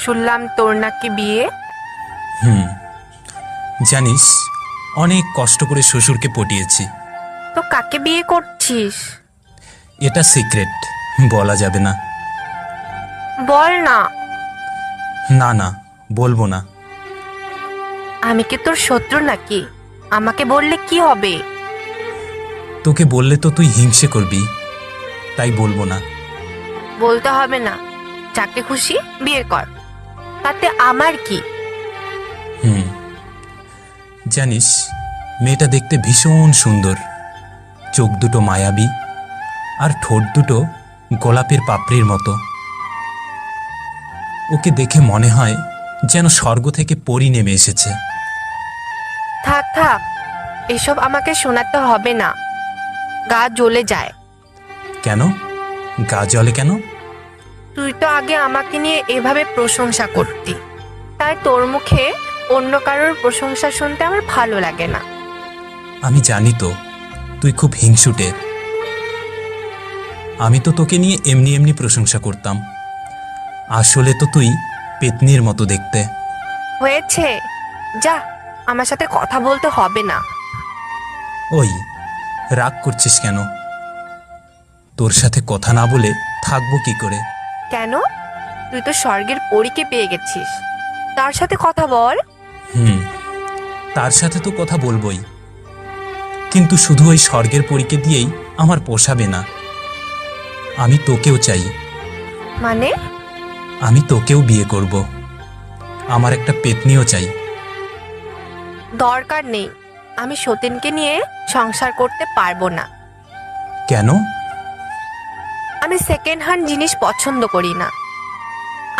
শুনলাম তোর নাকি বিয়ে। জানিস, অনেক কষ্ট করে শ্বশুরকে পটিয়েছি। তো কাকে বিয়ে করছিস? এটা সিক্রেট, বলা যাবে না। বল না। না না, বলবো না। আমি কি তোর শত্রু নাকি? আমাকে বললে কি হবে? তোকে বললে তো তুই হিংসে করবি, তাই বলবো না। বলতে হবে না, যাকে খুশি বিয়ে কর, তাতে আমার কি? জানিস, মেয়েটা দেখতে ভীষণ সুন্দর। চোখ দুটো মায়াবী, আর ঠোঁট দুটো গোলাপের পাপড়ির মতো। ওকে দেখে মনে হয় যেন স্বর্গ থেকে পরী নেমে এসেছে। থাক থাক, এসব আমাকে শোনাতে হবে না। গা জ্বলে যায়। কেন গা জ্বলে কেন? তুই তো আগে আমাকে নিয়ে এভাবে প্রশংসা করতি, তাই তোর মুখে অন্য কারোর প্রশংসা শুনতে আমার ভালো লাগে না। আমি জানি তো তুই খুব হিংসুটে। আমি তো তোকে নিয়ে এমনি এমনি প্রশংসা করতাম। আসলে তো তুই পেতনির মতো দেখতে। হয়েছে, যা, আমার সাথে কথা বলতে হবে না। ওই, রাগ করছিস কেন? তোর সাথে কথা না বলে থাকবো কি করে? কেন? তুই তো স্বর্গের পরীকে পেয়ে গেছিস, তার সাথে কথা বল। তার সাথে তো কথা বলবোই, কিন্তু শুধু ওই স্বর্গের পরীকে দিয়েই আমার পোষাবে না। আমি তোকেও চাই। মানে? আমি তোকেও বিয়ে করব। আমার একটা পেতনিও চাই। দরকার নেই, আমি সতীনকে নিয়ে সংসার করতে পারবো না। কেন? আমি সেকেন্ড হ্যান্ড জিনিস পছন্দ করি না।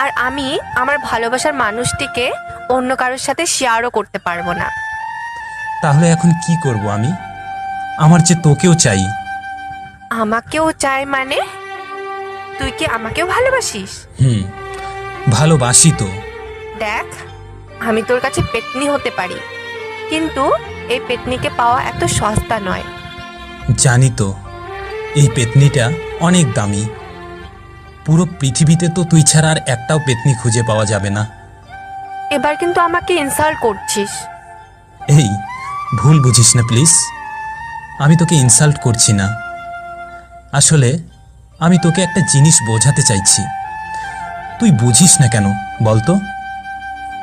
আর আমি আমার ভালোবাসার মানুষটিকে অন্য কারোর সাথে শেয়ারও করতে পারবো না। তাহলে এখন কি করব আমি? আমার যে তোকেও চাই। আমাকেও চাই মানে? তুই কি আমাকেও ভালোবাসিস? ভালোবাসি তো। দেখ, আমি তোর কাছে পেতনি হতে পারি, কিন্তু এই পেতনিকে পাওয়া এত সস্তা নয়। জানি তো, এই পেতনিটা অনেক দামি। পুরো পৃথিবীতে তো তুই ছাড়া আর একটাও পেতনি খুঁজে পাওয়া যাবে না। এবার কিন্তু আমাকে ইনসাল্ট করছিস। এই, ভুল বুঝিস না প্লিজ। আমি তোকে ইনসাল্ট করছি না। আসলে আমি তোকে একটা জিনিস বোঝাতে চাইছি। তুই বুঝিস না কেন বলতো?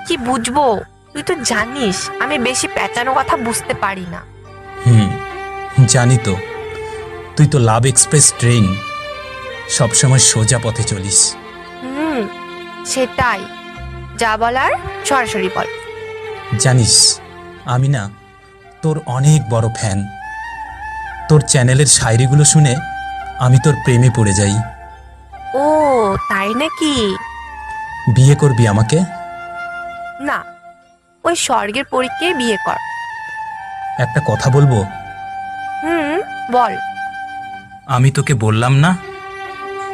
কি বুঝবো? তুই তো জানিস আমি বেশি প্যাঁচানো কথা বুঝতে পারি না। জানি তো, তুই তো লাভ এক্সপ্রেস ট্রেন, সবসময় সোজা পথে চলিস। সেটাই, যা বলার সরাসরি বল। জানিস, আমি না তোর অনেক বড় ফ্যান। তোর চ্যানেলের শায়রিগুলো শুনে আমি তোর প্রেমে পড়ে যাই। ও তাই নাকি? বিয়ে করবি আমাকে? না, ওই স্বর্গের পরীকে বিয়ে কর। একটা কথা বলবো? বল। আমি তোকে বললাম না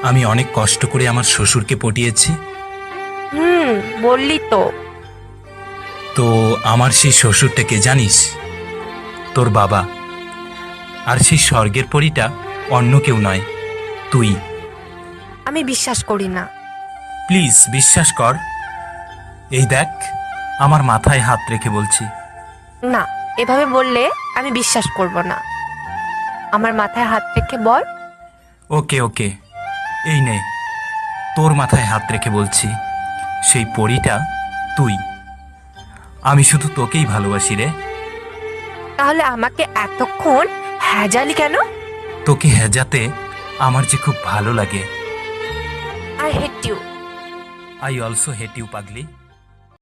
আমি অনেক কষ্ট করে আমার শ্বশুরকে পটিয়েছি। বললি তো। তো আমার সেই শ্বশুরটাকে জানিস? তোর বাবা। আর সেই স্বর্গের পরীটা অন্য কেউ নয়, তুই। আমি বিশ্বাস করি না। প্লিজ বিশ্বাস কর। এই দেখ, আমার মাথায় হাত রেখে বলছি। না, এভাবে বললে আমি বিশ্বাস করব না। আমার মাথায় হাত রেখে বল। ওকে ওকে, এই নে, তোর মাথায় হাত রেখে বলছি, সেই পরীটা তুই। আমি শুধু তোকেই ভালোবাসি রে। তাহলে আমাকে এতক্ষণ হ্যাজালি কেন? তোকে হেজাতে আমার যে খুব ভালো লাগে। I hate you. I also hate you, পাগলি।